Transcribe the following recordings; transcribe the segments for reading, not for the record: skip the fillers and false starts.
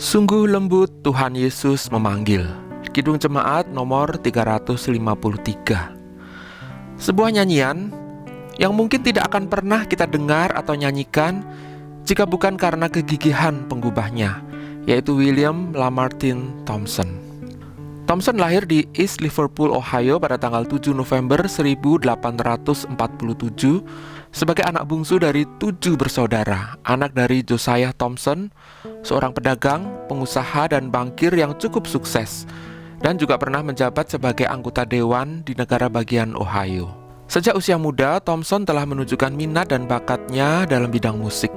Sungguh lembut Tuhan Yesus memanggil. Kidung Jemaat nomor 353. Sebuah nyanyian yang mungkin tidak akan pernah kita dengar atau nyanyikan jika bukan karena kegigihan penggubahnya, yaitu William Lamartine Thompson. Thompson lahir di East Liverpool, Ohio pada tanggal 7 November 1847 sebagai anak bungsu dari 7 bersaudara, anak dari Josiah Thompson, seorang pedagang, pengusaha, dan bankir yang cukup sukses, dan juga pernah menjabat sebagai anggota dewan di negara bagian Ohio. Sejak usia muda, Thompson telah menunjukkan minat dan bakatnya dalam bidang musik.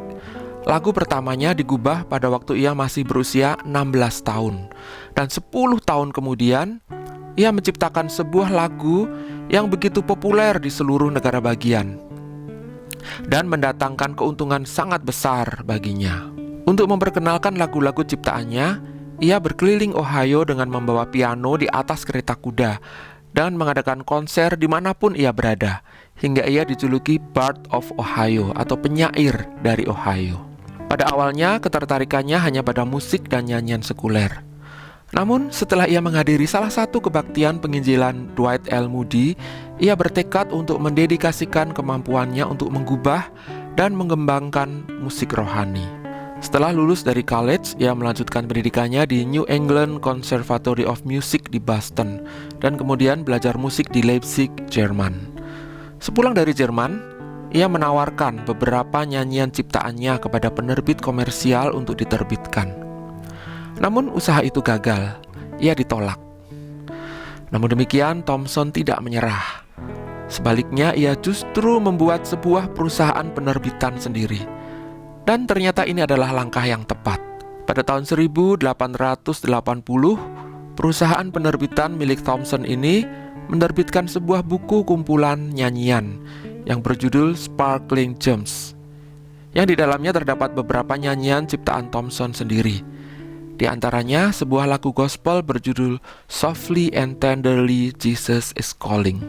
Lagu pertamanya digubah pada waktu ia masih berusia 16 tahun, dan 10 tahun kemudian, ia menciptakan sebuah lagu yang begitu populer di seluruh negara bagian dan mendatangkan keuntungan sangat besar baginya. Untuk memperkenalkan lagu-lagu ciptaannya, ia berkeliling Ohio dengan membawa piano di atas kereta kuda dan mengadakan konser dimanapun ia berada, hingga ia dijuluki Bard of Ohio atau penyair dari Ohio. Pada awalnya, ketertarikannya hanya pada musik dan nyanyian sekuler. Namun, setelah ia menghadiri salah satu kebaktian penginjilan Dwight L. Moody, ia bertekad untuk mendedikasikan kemampuannya untuk mengubah dan mengembangkan musik rohani. Setelah lulus dari college, ia melanjutkan pendidikannya di New England Conservatory of Music di Boston, dan kemudian belajar musik di Leipzig, Jerman. Sepulang dari Jerman, ia menawarkan beberapa nyanyian ciptaannya kepada penerbit komersial untuk diterbitkan. Namun usaha itu gagal, ia ditolak. Namun demikian, Thompson tidak menyerah. Sebaliknya, ia justru membuat sebuah perusahaan penerbitan sendiri. Dan ternyata ini adalah langkah yang tepat. Pada tahun 1880, perusahaan penerbitan milik Thompson ini menerbitkan sebuah buku kumpulan nyanyian yang berjudul Sparkling Gems, yang di dalamnya terdapat beberapa nyanyian ciptaan Thompson sendiri. Di antaranya sebuah lagu gospel berjudul Softly and Tenderly Jesus is Calling.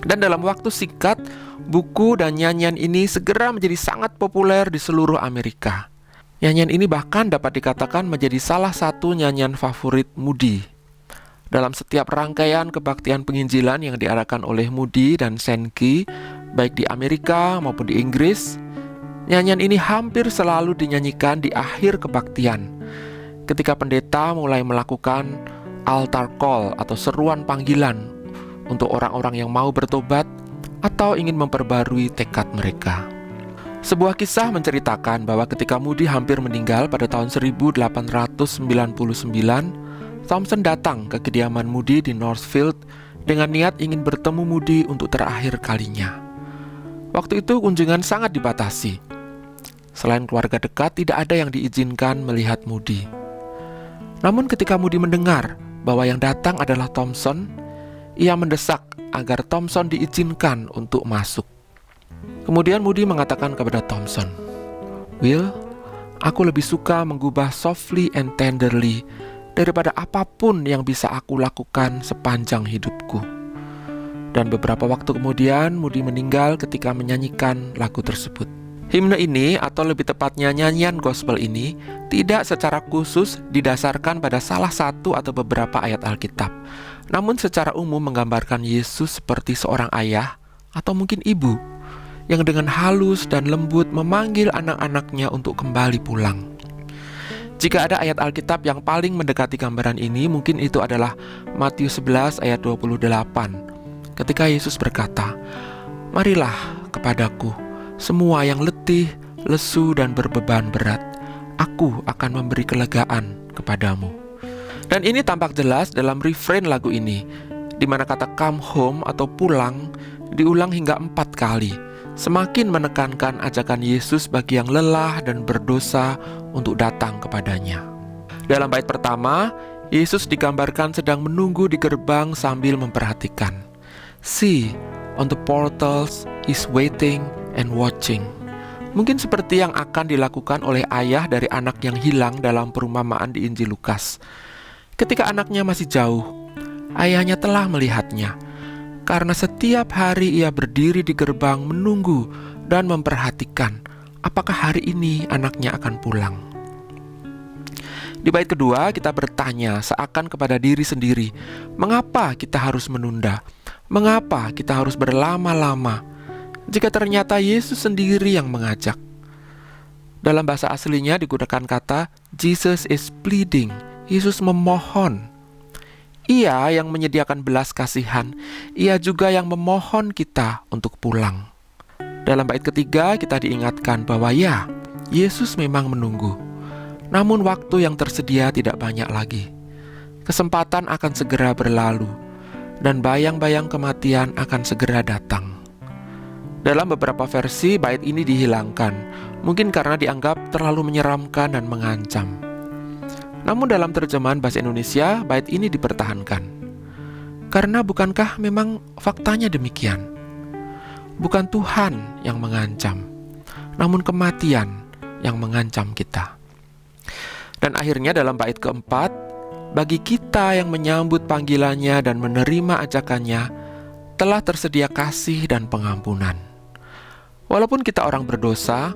Dan dalam waktu singkat, buku dan nyanyian ini segera menjadi sangat populer di seluruh Amerika. Nyanyian ini bahkan dapat dikatakan menjadi salah satu nyanyian favorit Moody. Dalam setiap rangkaian kebaktian penginjilan yang diadakan oleh Moody dan Sankey, baik di Amerika maupun di Inggris, nyanyian ini hampir selalu dinyanyikan di akhir kebaktian, ketika pendeta mulai melakukan altar call atau seruan panggilan untuk orang-orang yang mau bertobat atau ingin memperbarui tekad mereka. Sebuah kisah menceritakan bahwa ketika Moody hampir meninggal pada tahun 1899, Thompson datang ke kediaman Moody di Northfield dengan niat ingin bertemu Moody untuk terakhir kalinya. Waktu itu kunjungan sangat dibatasi. Selain keluarga dekat, tidak ada yang diizinkan melihat Moody. Namun ketika Moody mendengar bahwa yang datang adalah Thompson, ia mendesak agar Thompson diizinkan untuk masuk. Kemudian Moody mengatakan kepada Thompson, "Will, aku lebih suka mengubah softly and tenderly daripada apapun yang bisa aku lakukan sepanjang hidupku." Dan beberapa waktu kemudian Moody meninggal ketika menyanyikan lagu tersebut. Himne ini, atau lebih tepatnya nyanyian gospel ini, tidak secara khusus didasarkan pada salah satu atau beberapa ayat Alkitab, namun secara umum menggambarkan Yesus seperti seorang ayah atau mungkin ibu yang dengan halus dan lembut memanggil anak-anaknya untuk kembali pulang. Jika ada ayat Alkitab yang paling mendekati gambaran ini, mungkin itu adalah Matius 11 ayat 28, ketika Yesus berkata, "Marilah kepadaku semua yang letih, lesu, dan berbeban berat, aku akan memberi kelegaan kepadamu." Dan ini tampak jelas dalam refrain lagu ini, di mana kata come home atau pulang diulang hingga 4 kali, semakin menekankan ajakan Yesus bagi yang lelah dan berdosa untuk datang kepadanya. Dalam bait pertama, Yesus digambarkan sedang menunggu di gerbang sambil memperhatikan. "See, on the portals is waiting and watching." Mungkin seperti yang akan dilakukan oleh ayah dari anak yang hilang dalam perumpamaan di Injil Lukas. Ketika anaknya masih jauh, ayahnya telah melihatnya. Karena setiap hari ia berdiri di gerbang menunggu dan memperhatikan apakah hari ini anaknya akan pulang. Di bait kedua, kita bertanya seakan kepada diri sendiri, mengapa kita harus menunda? Mengapa kita harus berlama-lama? Jika ternyata Yesus sendiri yang mengajak. Dalam bahasa aslinya digunakan kata Jesus is pleading. Yesus memohon. Ia yang menyediakan belas kasihan. Ia juga yang memohon kita untuk pulang. Dalam bait ketiga kita diingatkan bahwa ya, Yesus memang menunggu. Namun waktu yang tersedia tidak banyak lagi. Kesempatan akan segera berlalu, dan bayang-bayang kematian akan segera datang. Dalam beberapa versi, bait ini dihilangkan, mungkin karena dianggap terlalu menyeramkan dan mengancam. Namun dalam terjemahan bahasa Indonesia, bait ini dipertahankan. Karena bukankah memang faktanya demikian? Bukan Tuhan yang mengancam, namun kematian yang mengancam kita. Dan akhirnya dalam bait keempat, bagi kita yang menyambut panggilannya dan menerima ajakannya, telah tersedia kasih dan pengampunan. Walaupun kita orang berdosa,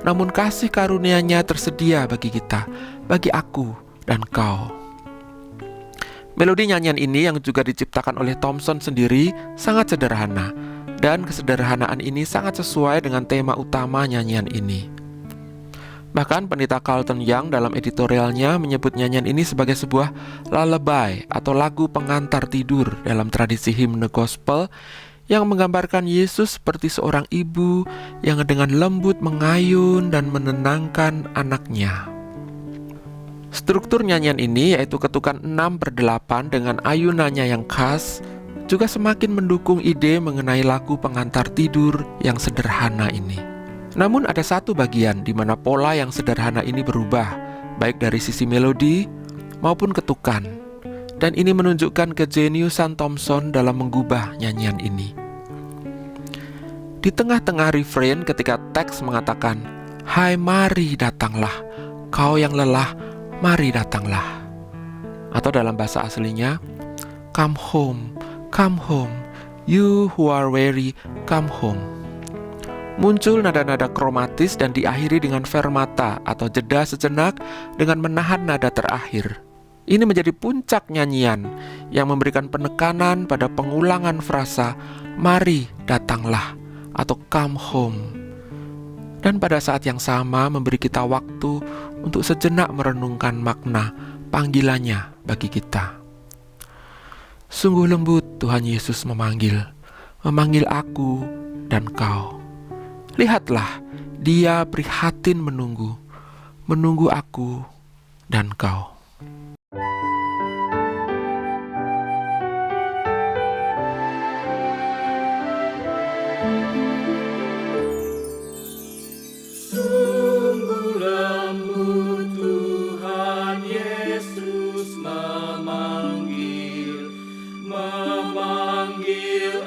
namun kasih karunia-Nya tersedia bagi kita, bagi aku dan kau. Melodi nyanyian ini yang juga diciptakan oleh Thompson sendiri sangat sederhana, dan kesederhanaan ini sangat sesuai dengan tema utama nyanyian ini. Bahkan pendeta Carlton Young dalam editorialnya menyebut nyanyian ini sebagai sebuah lullaby atau lagu pengantar tidur dalam tradisi himne gospel yang menggambarkan Yesus seperti seorang ibu yang dengan lembut mengayun dan menenangkan anaknya. Struktur nyanyian ini yaitu ketukan 6/8 dengan ayunannya yang khas juga semakin mendukung ide mengenai lagu pengantar tidur yang sederhana ini. Namun ada satu bagian di mana pola yang sederhana ini berubah, baik dari sisi melodi maupun ketukan. Dan ini menunjukkan kejeniusan Thompson dalam mengubah nyanyian ini. Di tengah-tengah refrain ketika teks mengatakan, "Hai mari datanglah, kau yang lelah, mari datanglah." Atau dalam bahasa aslinya, come home, you who are weary, come home." Muncul nada-nada kromatis dan diakhiri dengan fermata atau jeda sejenak dengan menahan nada terakhir. Ini menjadi puncak nyanyian yang memberikan penekanan pada pengulangan frasa "mari datanglah" atau "come home". Dan pada saat yang sama memberi kita waktu untuk sejenak merenungkan makna panggilannya bagi kita. Sungguh lembut Tuhan Yesus memanggil aku dan kau. Lihatlah, Dia prihatin menunggu aku dan kau. Sungguh lembut Tuhan Yesus memanggil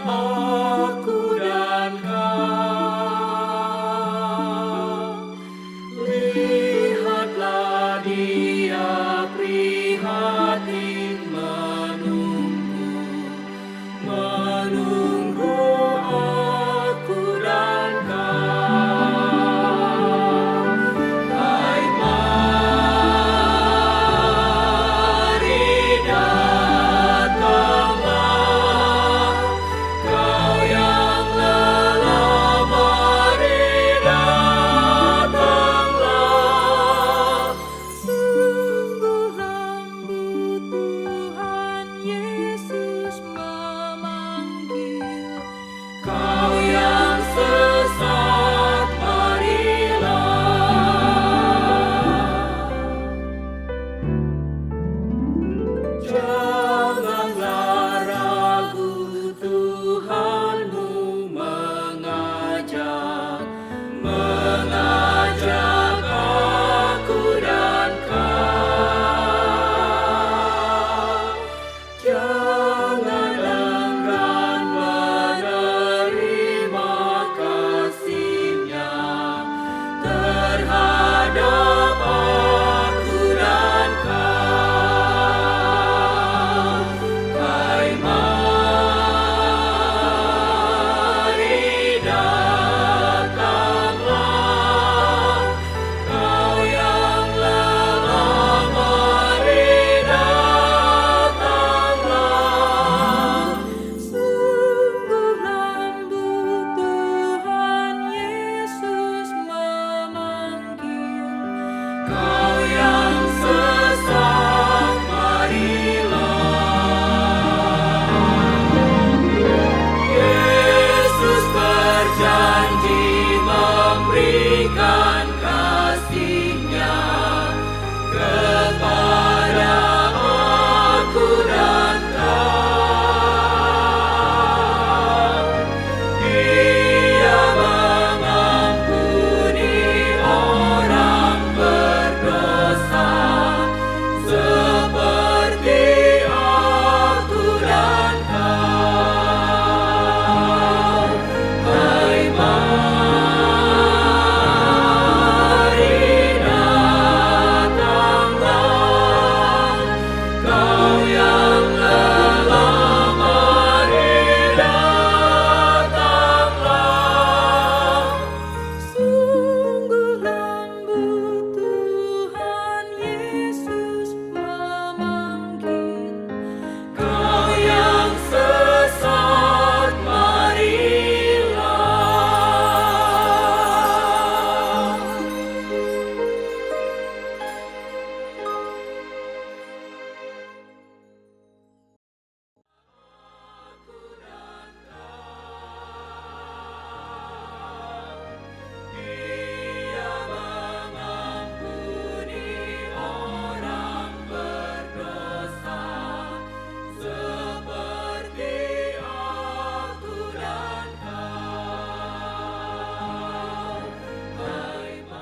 aku dan kau. Lihatlah Dia prihatin menunggu aku dan kau. Hai mari datanglah,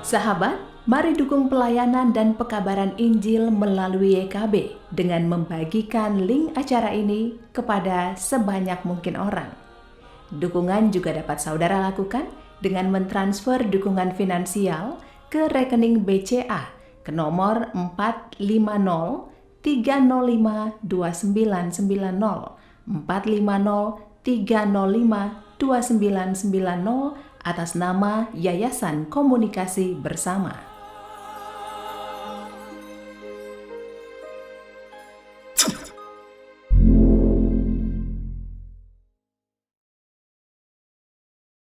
Sahabat, mari dukung pelayanan dan pekabaran Injil melalui YKB dengan membagikan link acara ini kepada sebanyak mungkin orang. Dukungan juga dapat saudara lakukan dengan mentransfer dukungan finansial ke rekening BCA ke nomor 450-305-2990 atas nama Yayasan Komunikasi Bersama.